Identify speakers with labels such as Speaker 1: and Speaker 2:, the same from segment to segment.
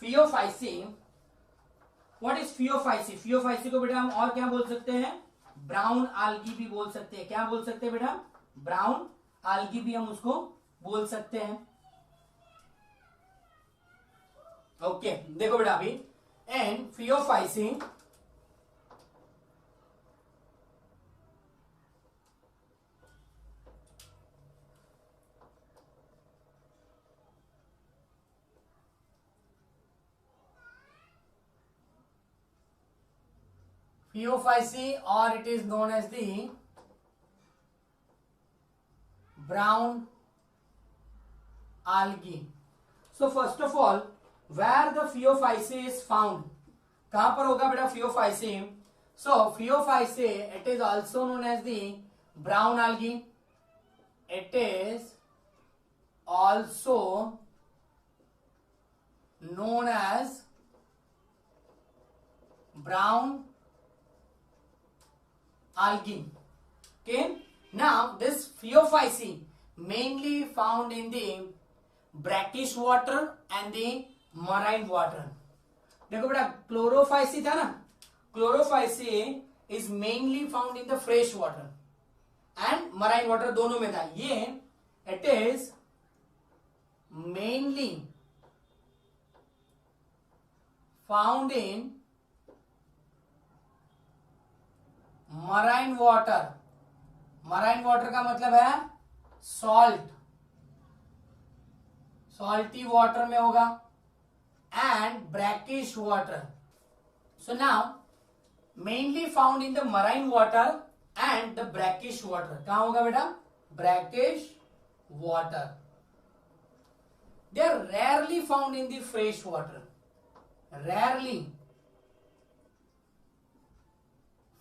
Speaker 1: Phaeophyceae, what is Phaeophyceae? Phaeophyceae को बेटा हम और क्या बोल सकते हैं? ब्राउन आल्गी भी बोल सकते हैं। क्या बोल सकते हैं बेटा? ब्राउन आल्गी भी हम उसको बोल सकते हैं। ओके देखो बेटा अभी, and Phaeophyceae or it is known as the brown algae. So first of all, where the Phaeophyceae is found? कहां पर होगा बेटा Phaeophyceae? So Phaeophyceae, it is also known as the brown algae. It is also known as brown algae. Okay, now this Phaeophyceae mainly found in the brackish water and the marine water. देखो बेटा chlorophyceae था ना, chlorophyceae is mainly found in the fresh water and marine water, दोनों में था ये. It is mainly found in marine water. Marine water का मतलब है सॉल्ट, सॉल्टी वाटर में होगा, and brackish water. So now mainly found in the marine water and the brackish water. कहां होगा बेटा? Brackish water. They are rarely found in the fresh water. Rarely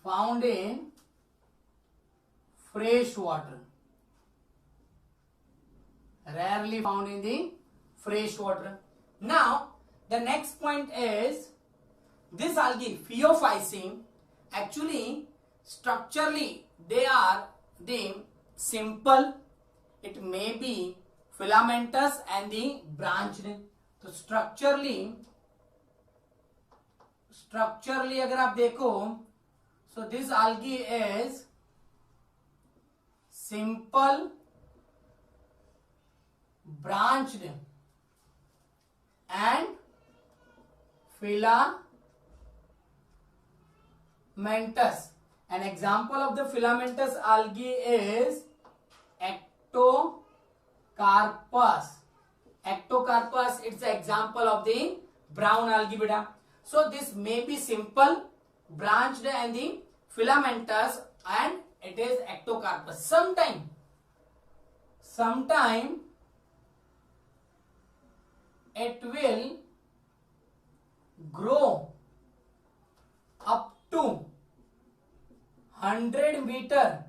Speaker 1: found in fresh water. Rarely found in the fresh water. Now the next point is this algae Phaeophyceae, actually structurally they are the simple, it may be filamentous and the branched. तो structurally अगर आप देखो, so this algae is simple, branched and filamentous. An example of the filamentous algae is Ectocarpus. Ectocarpus, it's the example of the brown algae beta. So this may be simple, branched and the filamentous, and it is Ectocarpus. Sometime it will grow up to 100 meter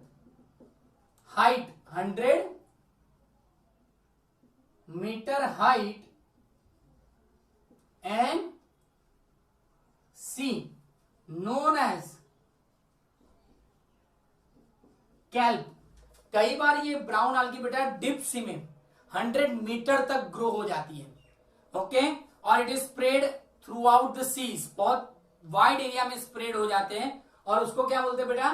Speaker 1: height, 100 meter height, and see known as kelp. कई बार ये brown algae बेटा dip सी में 100 metre तक grow हो जाती है. Okay, और it is spread throughout the seas, बहुत वाइड एरिया में स्प्रेड हो जाते हैं, और उसको क्या बोलते हैं बेटा?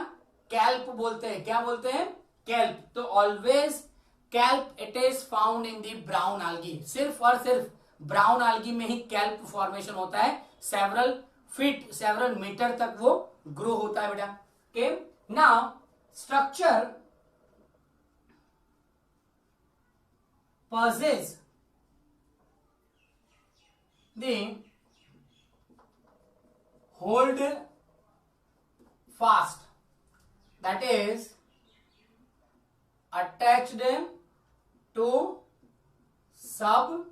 Speaker 1: कैल्प बोलते हैं. क्या बोलते हैं? कैल्प. तो always kelp it is found in the brown algae. सिर्फ और सिर्फ ब्राउन algae में ही कैल्प फॉर्मेशन होता है. सेवरल फीट, सेवरल मीटर तक वो ग्रो होता है बेटा. Okay, now structure possess the hold fast, that is attached to substratum.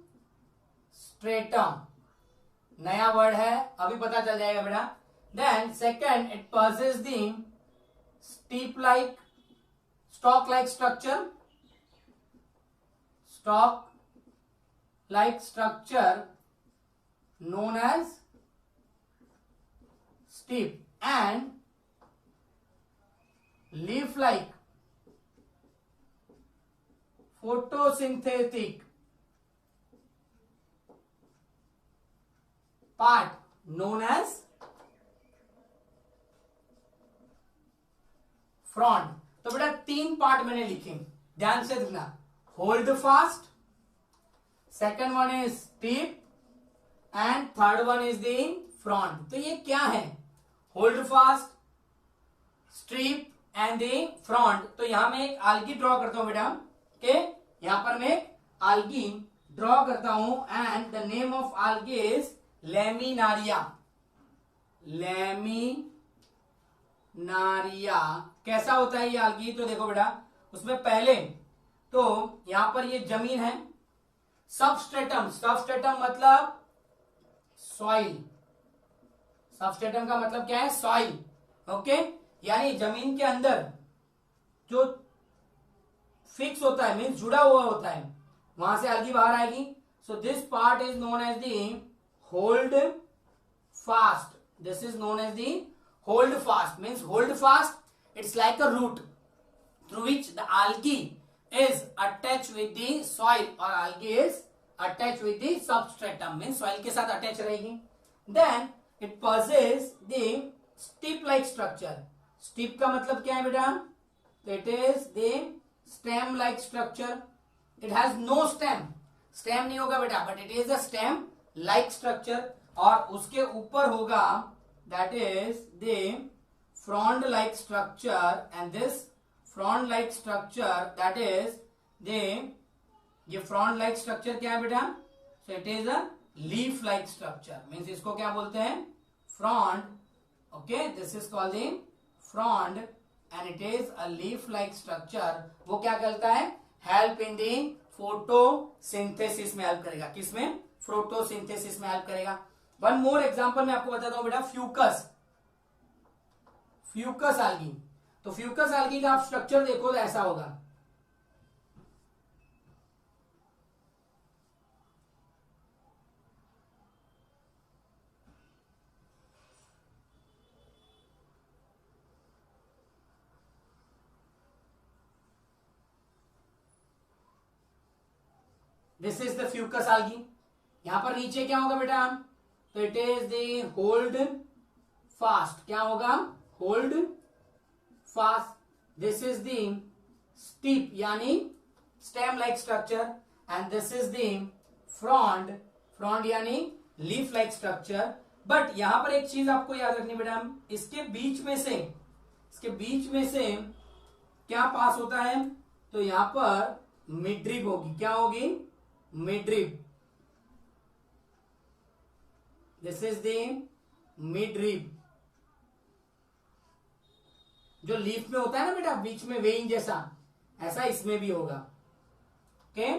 Speaker 1: नया वर्ड है, अभी पता चल जाएगा बेटा. Then second, it possesses the stalk-like structure. Stalk-like structure known as steep, and leaf-like photosynthetic part known as frond. तो बेटा 3 part मैंने लिखे, ध्यान से देखना। Hold fast, second one is steep and third one is the frond. तो ये क्या है? Hold fast, steep and the frond. तो यहां मैं एक आल्गी ड्रॉ करता हूं बेटा, ओके। यहां पर मैं आल्गी ड्रॉ करता हूं and the name of algae is laminaria. Laminaria कैसा होता है ये आल्गी? तो देखो बेटा, उसमें पहले तो यहां पर ये जमीन है, सबस्ट्रेटम, सबस्ट्रेटम मतलब सॉइल, सबस्ट्रेटम का मतलब क्या है? Soil, okay. यानी जमीन के अंदर जो फिक्स होता है, मीन्स जुड़ा हुआ होता है, वहां से आल्गी बाहर आएगी। So this part is known as the hold fast. This is known as the hold fast. Means hold fast, it's like a root through which the algae is attached with the soil or algae is attached with the substratum, means soil के साथ attach रहेगी। then it possesses the stick like structure। stick का मतलब क्या है बेटा? it is the stem like structure। it has no stem, stem नहीं होगा बेटा, but it is a stem like structure। और उसके ऊपर होगा that is the frond like structure, and this frond like structure that is the, ये frond like structure क्या है बेटा? so it is a leaf like structure, means इसको क्या बोलते हैं? frond, okay। this is called the frond and it is a leaf like structure। वो क्या करता है? help in the photosynthesis में हेल्प करेगा। किसमें? photosynthesis में हेल्प करेगा। वन मोर एग्जांपल मैं आपको बताता हूं बेटा, फ्यूकस, फ्यूकस आल्गी। तो फ्यूकस आल्गी का आप स्ट्रक्चर देखो तो ऐसा होगा। This is the fucus algae. यहां पर नीचे क्या होगा बेटा? तो it is the holdfast. क्या होगा? Hold fast. This is the stipe यानी stem like structure and this is the frond, frond यानी लीफ लाइक स्ट्रक्चर। बट यहां पर एक चीज आपको याद रखनी बेटा, इसके बीच में से, इसके बीच में से क्या पास होता है? तो यहां पर मिड्रिप होगी। क्या होगी? मिड्रिप। दिस इज द मिड्रिप, जो लीफ में होता है ना बेटा, बीच में वेइन जैसा, ऐसा इसमें भी होगा, ओके।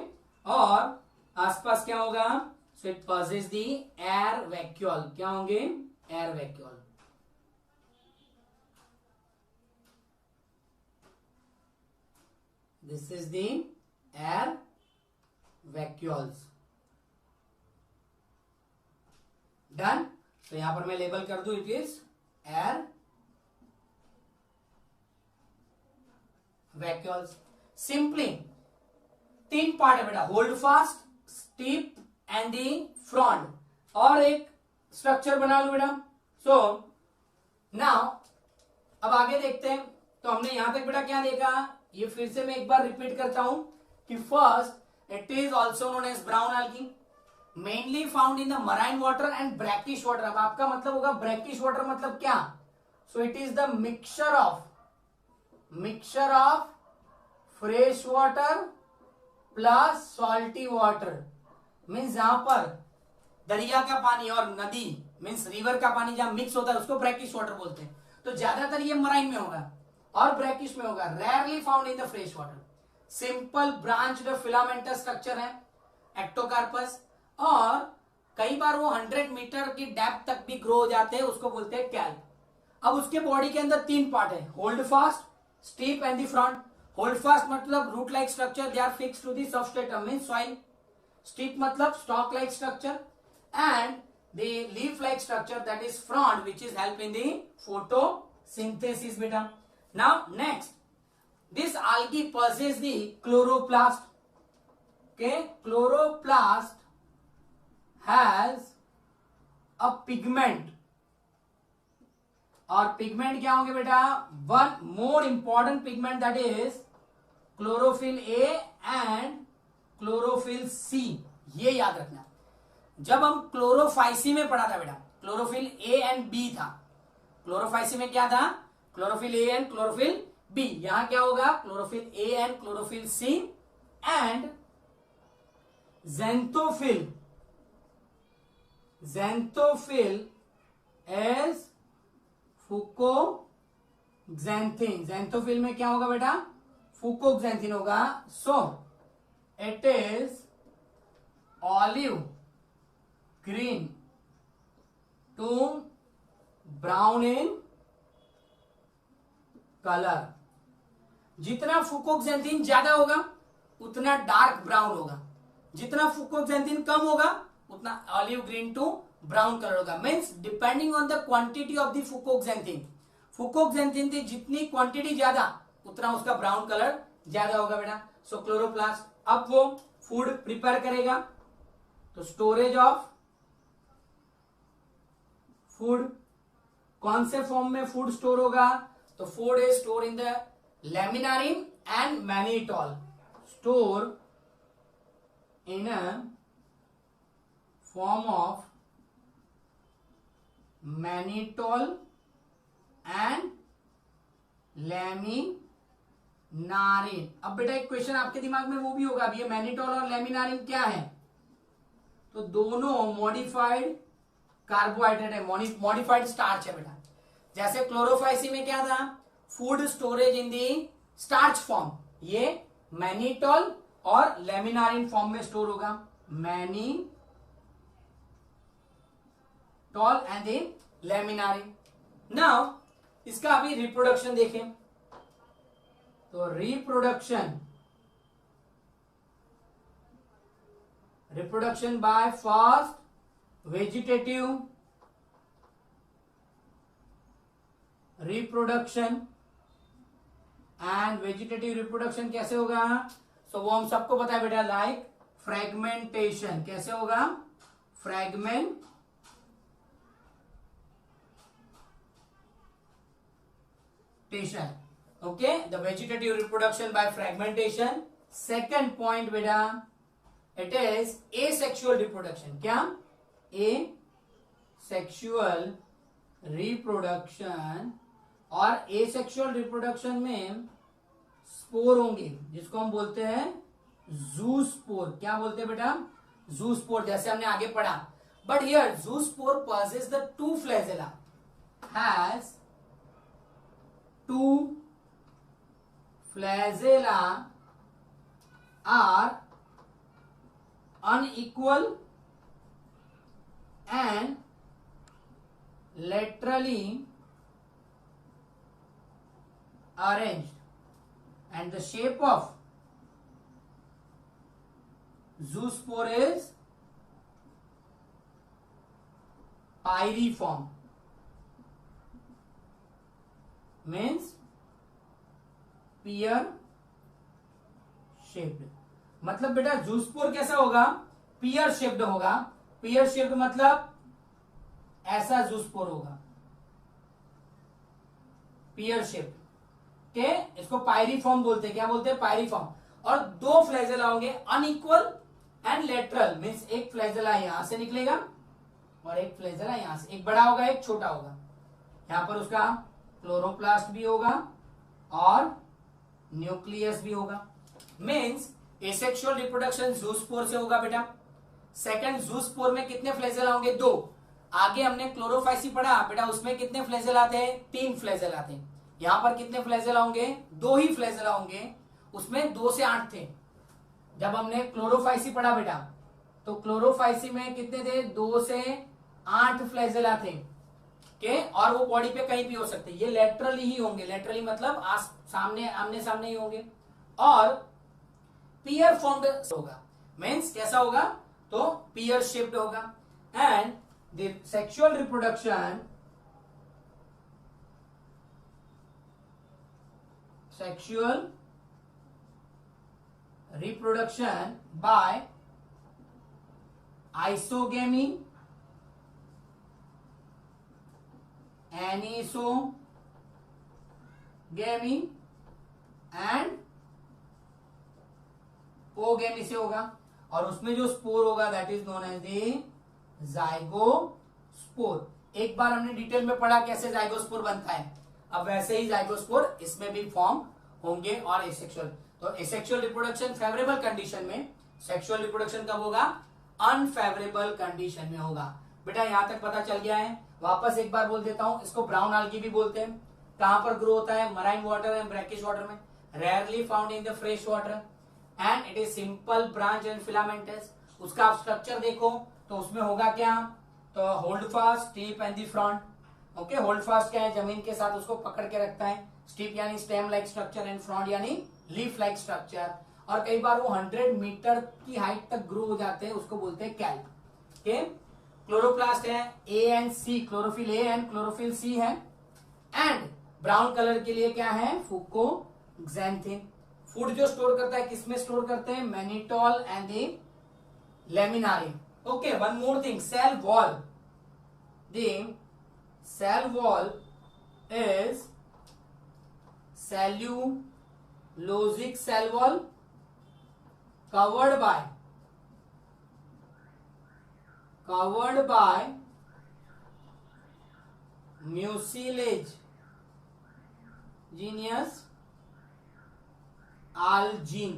Speaker 1: और आसपास क्या होगा? So it possesses the air vacuole. क्या होंगे? Air vacuole. This is the air vacuoles. Done. तो यहां पर मैं लेबल कर दूं, it is air vacuoles. Simply 3 part है बेटा, hold fast, stipe and the frond. और एक स्ट्रक्चर बना लो बेटा। सो नाउ अब आगे देखते हैं। तो हमने यहां तक बेटा क्या देखा? ये फिर से मैं एक बार रिपीट करता हूं कि first it is also known as brown algae, mainly found in the marine water and brackish water. अब आपका मतलब होगा ब्रैकिश वाटर मतलब क्या? So it is the mixture of fresh water plus salty water. Means जहां पर दरिया का पानी और नदी मीन्स रिवर का पानी जहां मिक्स होता है उसको ब्रैकिश वाटर बोलते हैं। तो ज्यादातर ये मराइन में होगा और ब्रैकिश में होगा, rarely found in the fresh water. Simple branched filamentous structure है एक्टोकार्पस, और कई बार वो 100 मीटर की डेप्थ तक भी ग्रो हो जाते हैं, उसको बोलते हैं कैल्प। अब उसके बॉडी के अंदर 3 पार्ट है, hold fast, stipe and the frond. Holdfast मतलब root like structure, they are fixed to the substratum means soil. Stipe मतलब stalk like structure and the leaf like structure that is frond which is help in the photosynthesis बेटा। Now next, this algae possesses the chloroplast, okay। chloroplast has a pigment, और pigment क्या होंगे बेटा, one more important pigment that is chlorophyll A and chlorophyll C. ये याद रखना, जब हम क्लोरोफाइसी में पढ़ा था बेटा, क्लोरोफिल ए एंड बी था। क्लोरोफाइसी में क्या था, chlorophyll A and chlorophyll B. यहां क्या होगा, chlorophyll A and chlorophyll C and xanthophyll. Xanthophyll as fucoxanthin. Xanthophyll में क्या होगा बेटा, फुकोक्सैंथिन होगा। So it is olive green to brown in colour. जितना फुकोक्सैंथिन ज्यादा होगा उतना डार्क ब्राउन होगा, जितना फुकोक्सैंथिन कम होगा उतना olive green to brown colour होगा। Means depending on the quantity of the fucoxanthin. Fucoxanthin की जितनी क्वांटिटी ज्यादा उतना उसका ब्राउन कलर ज्यादा होगा बेटा। सो क्लोरोप्लास्ट, अब वो फूड प्रिपेयर करेगा तो स्टोरेज ऑफ फूड, कौन से फॉर्म में फूड स्टोर होगा, तो food is store in the laminarin and mannitol. Store in a form of mannitol and laminarin। अब बेटा एक क्वेश्चन आपके दिमाग में वो भी होगा, अब ये मैनिटोल और लैमिनारिन क्या है, तो दोनों मॉडिफाइड कार्बोहाइड्रेट है, मॉडिफाइड स्टार्च है बेटा। जैसे क्लोरोफाइसी में क्या था, food storage in the starch form, ये मैनिटोल और लैमिनारिन फॉर्म में स्टोर होगा। Mannitol and then laminarin. Now इसका अभी रिप्रोडक्शन देखें, तो reproduction by first vegetative reproduction, and vegetative reproduction कैसे होगा, सो वो हम सबको पता है बेटा, लाइक फ्रेगमेंटेशन। कैसे होगा, fragmentation. Okay, the vegetative reproduction by fragmentation. Second point बेटा, इट इज एसेक्सुअल रिप्रोडक्शन। क्या, एसेक्सुअल रिप्रोडक्शन। और एसेक्सुअल रिप्रोडक्शन में स्पोर होंगे जिसको हम बोलते हैं जूस्पोर। क्या बोलते हैं बेटा, जूस्पोर, जैसे हमने आगे पढ़ा। But here zoospore possesses the two flagella, has two flagella are unequal and laterally arranged, and the shape of zoospore is pyriform, means pear shaped। मतलब बेटा जूस्पोर कैसा होगा, पियर शेप्ड होगा। पियर शेप्ड मतलब ऐसा जूस्पोर होगा, पियर शेप्ड के, इसको पायरीफॉर्म बोलते हैं। क्या बोलते हैं, पायरीफॉर्म। और दो फ्लैजेला होंगे अनइक्वल एंड लेटरल, मीन्स एक फ्लैजेला यहां से निकलेगा और एक फ्लैजेला यहां से, एक बड़ा होगा एक छोटा होगा। यहां पर उसका क्लोरोप्लास्ट भी होगा और न्यूक्लियस भी होगा। मीन्स एसेक्सुअल रिप्रोडक्शन जूस्पोर से होगा बेटा। सेकंड, जूस्पोर में कितने फ्लैजेला होंगे, दो। आगे हमने क्लोरोफाइसी पढ़ा बेटा, उसमें कितने फ्लैजेला थे, 3 फ्लैजेला थे। यहां पर कितने फ्लैजेला होंगे, 2 ही फ्लैजेला होंगे। उसमें 2 से 8 थे। जब हमने क्लोरोफाइसी पढ़ा बेटा, तो क्लोरोफाइसी में कितने थे, 2 से 8 फ्लैजेला थे के, और वो बॉडी पे कहीं भी हो सकते। ये लेटरली ही होंगे, लेटरली मतलब सामने, आमने सामने ही होंगे। और पियर फॉर्म्ड होगा, मीन्स कैसा होगा, तो पियर शेप्ड होगा। And the sexual reproduction, sexual reproduction by isogamy anisogamy and oogamy से होगा, और उसमें जो स्पोर होगा that is known as the zygospore. एक बार हमने डिटेल में पढ़ा कैसे जाइगोस्पोर बनता है, अब वैसे ही जाइगोस्पोर इसमें भी फॉर्म होंगे। और एसेक्सुअल, तो एसेक्सुअल रिप्रोडक्शन फेवरेबल कंडीशन में, सेक्सुअल रिप्रोडक्शन कब होगा, अनफेवरेबल कंडीशन में होगा। बेटा यहां तक पता चल गया है। वापस एक बार बोल देता हूं, इसको ब्राउन algae भी बोलते हैं। कहां पर ग्रो होता है, marine water and brackish water में, rarely found in the fresh water and it is simple branch and filamentous. उसका आप स्ट्रक्चर देखो तो उसमें होगा क्या, तो holdfast, stipe and the frond. Okay, holdfast क्या है, जमीन के साथ उसको पकड़ के रखता है, स्टीप यानी stem like structure and front यानी लीफ लाइक स्ट्रक्चर। और कई बार वो 100 मीटर की हाइट तक ग्रो हो जाते हैं, उसको बोलते हैं कैल्प। ओके, क्लोरोप्लास्ट है, A and C, chlorophyll A and chlorophyll C है। एंड ब्राउन कलर के लिए क्या है, फुकोक्सेंथिन। फूड जो स्टोर करता है किसमें स्टोर करते हैं, mannitol and the laminarin. Okay, one more thing, cell wall. The cell wall is cellulosic cell wall covered by mucilaginous algin।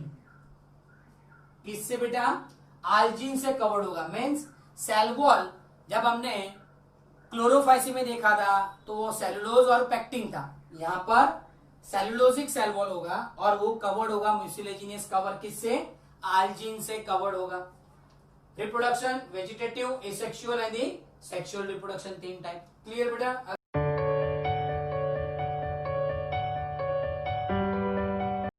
Speaker 1: किससे बेटा, आल्जीन से कवर्ड होगा। मीन्स सेल वॉल जब हमने क्लोरोफाइसी में देखा था तो वो सेलुलोज और पेक्टिन था, यहां पर सेलुलोजिक सेल वॉल होगा और वो कवर्ड होगा म्यूसिलेजिनियस कवर, किससे, आल्जीन से कवर्ड होगा। Reproduction vegetative, asexual and sexual reproduction 3 type. Clear बेटा।